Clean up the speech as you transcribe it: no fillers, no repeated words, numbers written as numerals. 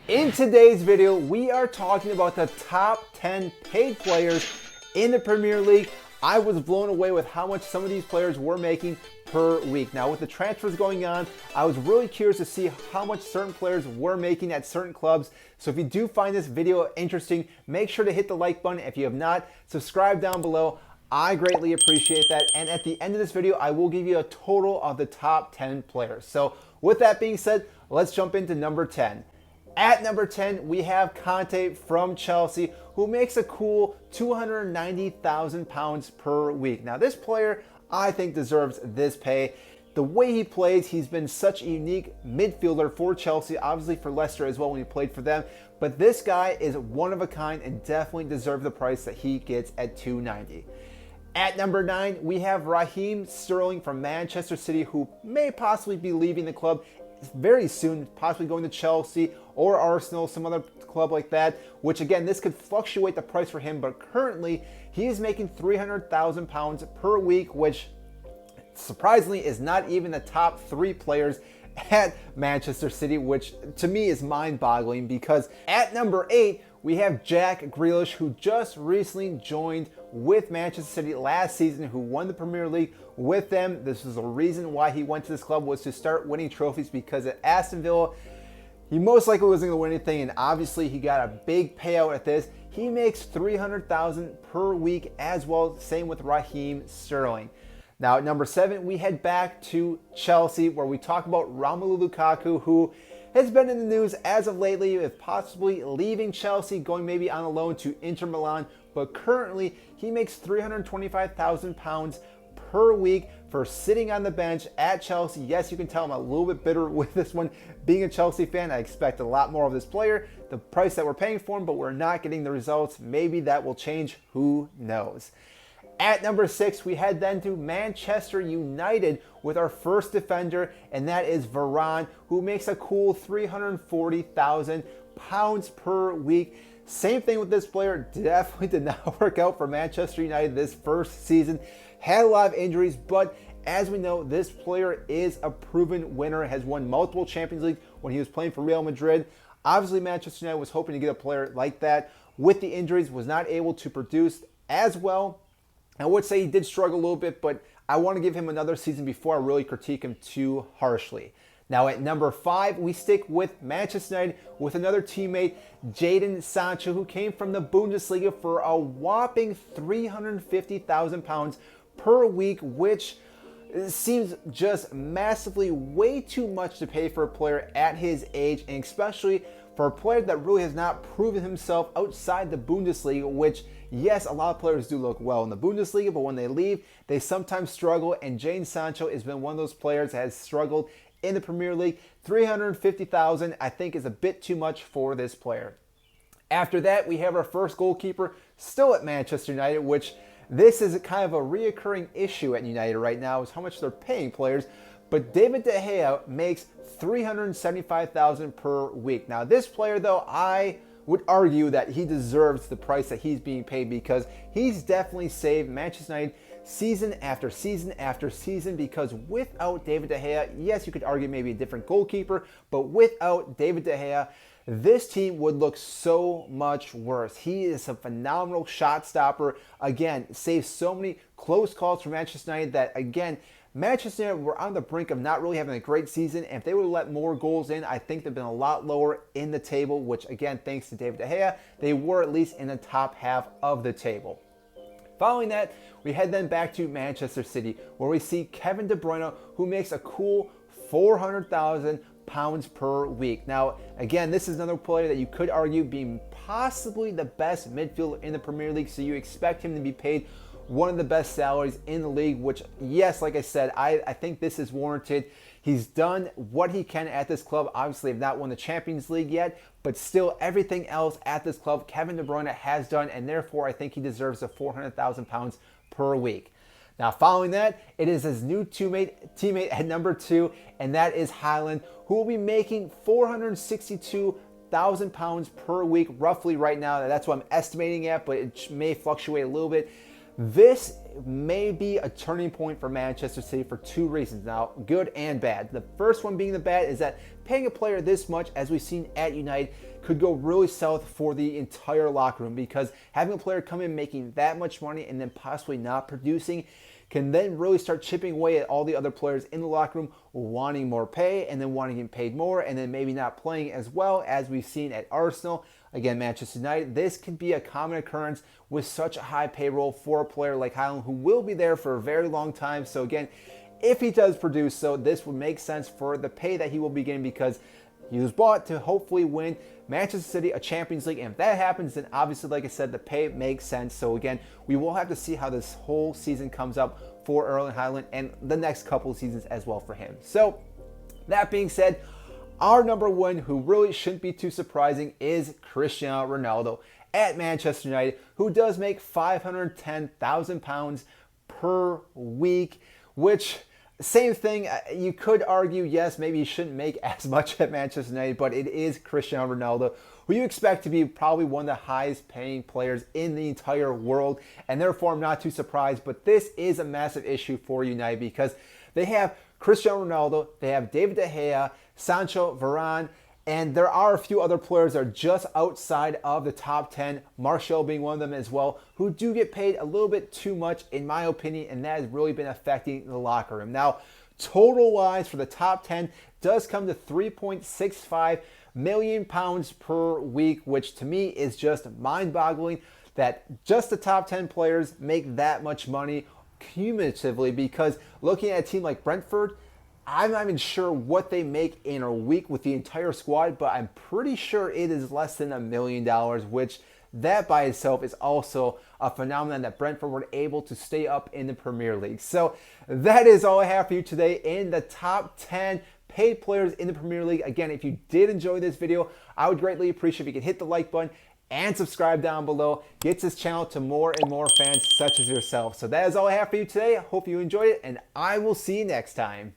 In today's video, we are talking about the top 10 paid players in the Premier League. I was blown away with how much some of these players were making per week. Now, with the transfers going on, I was really curious to see how much certain players were making at certain clubs. So if you do find this video interesting, make sure to hit the like button. If you have not, subscribe down below. I greatly appreciate that. And at the end of this video, I will give you a total of the top 10 players. So with that being said, let's jump into number 10. At number 10, we have Kante from Chelsea, who makes a cool £290,000 per week. Now, this player, I think, deserves this pay. The way he plays, he's been such a unique midfielder for Chelsea, obviously for Leicester as well when he played for them. But this guy is one of a kind and definitely deserves the price that he gets at $290. At number 9, we have Raheem Sterling from Manchester City, who may possibly be leaving the club very soon, possibly going to Chelsea or Arsenal, some other club like that, which again, this could fluctuate the price for him, but currently he is making £300,000 per week, which surprisingly is not even the top 3 players at Manchester City, which to me is mind-boggling, because at number 8, we have Jack Grealish, who just recently joined with Manchester City last season, who won the Premier League with them. This is the reason why he went to this club, was to start winning trophies, because at Aston Villa, he most likely wasn't going to win anything, and obviously he got a big payout at this. He makes $300,000 per week as well, same with Raheem Sterling. Now at number 7, we head back to Chelsea, where we talk about Romelu Lukaku, who has been in the news as of lately with possibly leaving Chelsea, going maybe on a loan to Inter Milan, but currently he makes £325,000 per week for sitting on the bench at Chelsea. Yes, you can tell I'm a little bit bitter with this one. Being a Chelsea fan, I expect a lot more of this player, the price that we're paying for him, but we're not getting the results. Maybe that will change, who knows. At number 6, we head then to Manchester United with our first defender, and that is Varane, who makes a cool £340,000 per week. Same thing with this player, definitely did not work out for Manchester United this first season. Had a lot of injuries, but as we know, this player is a proven winner, has won multiple Champions League when he was playing for Real Madrid. Obviously, Manchester United was hoping to get a player like that. With the injuries, was not able to produce as well. I would say he did struggle a little bit, but I want to give him another season before I really critique him too harshly. Now at number 5, we stick with Manchester United with another teammate, Jadon Sancho, who came from the Bundesliga for a whopping £350,000 per week, which seems just massively way too much to pay for a player at his age, and especially for a player that really has not proven himself outside the Bundesliga, which, yes, a lot of players do look well in the Bundesliga, but when they leave, they sometimes struggle, and Jadon Sancho has been one of those players that has struggled in the Premier League. $350,000, I think, is a bit too much for this player. After that, we have our first goalkeeper still at Manchester United, which this is kind of a reoccurring issue at United right now, is how much they're paying players. But David De Gea makes $375,000 per week. Now, this player, though, I would argue that he deserves the price that he's being paid, because he's definitely saved Manchester United season after season after season, because without David De Gea, yes, you could argue maybe a different goalkeeper, but without David De Gea, this team would look so much worse. He is a phenomenal shot stopper. Again, saves so many close calls for Manchester United that, again, Manchester United were on the brink of not really having a great season, and if they would have let more goals in, I think they've been a lot lower in the table, which again, thanks to David De Gea, they were at least in the top half of the table. Following that, we head then back to Manchester City, where we see Kevin De Bruyne, who makes a cool £400,000 per week. Now, again, this is another player that you could argue being possibly the best midfielder in the Premier League, so you expect him to be paid one of the best salaries in the league, which, yes, like I said, I think this is warranted. He's done what he can at this club. Obviously, have not won the Champions League yet, but still everything else at this club, Kevin De Bruyne has done, and therefore I think he deserves the £400,000 per week. Now, following that, it is his new teammate at number 2, and that is Haaland, who will be making £462,000 per week, roughly right now. That's what I'm estimating at, but it may fluctuate a little bit. This may be a turning point for Manchester City for two reasons. Now, good and bad. The first one being the bad is that paying a player this much, as we've seen at United, could go really south for the entire locker room, because having a player come in making that much money and then possibly not producing can then really start chipping away at all the other players in the locker room wanting more pay and then wanting him paid more and then maybe not playing as well, as we've seen at Arsenal. Again, Manchester United, this can be a common occurrence with such a high payroll for a player like Haaland, who will be there for a very long time. So again, if he does produce, so this would make sense for the pay that he will be getting, because he was bought to hopefully win Manchester City a Champions League. And if that happens, then obviously, like I said, the pay makes sense. So again, we will have to see how this whole season comes up for Erling Haaland and the next couple of seasons as well for him. So that being said, our number one, who really shouldn't be too surprising, is Cristiano Ronaldo at Manchester United, who does make £510,000 per week, which, same thing, you could argue, yes, maybe he shouldn't make as much at Manchester United, but it is Cristiano Ronaldo, who you expect to be probably one of the highest paying players in the entire world, and therefore I'm not too surprised. But this is a massive issue for United, because they have Cristiano Ronaldo, they have David De Gea, Sancho, Varane, and there are a few other players that are just outside of the top 10, Martial being one of them as well, who do get paid a little bit too much, in my opinion, and that has really been affecting the locker room. Now, total-wise for the top 10 does come to £3.65 million per week, which to me is just mind-boggling that just the top 10 players make that much money cumulatively, because looking at a team like Brentford, I'm not even sure what they make in a week with the entire squad, but I'm pretty sure it is less than $1 million, which that by itself is also a phenomenon that Brentford were able to stay up in the Premier League. So that is all I have for you today in the top 10 paid players in the Premier League. Again, if you did enjoy this video, I would greatly appreciate if you could hit the like button and subscribe down below. Gets this channel to more and more fans such as yourself. So that is all I have for you today. I hope you enjoyed it, and I will see you next time.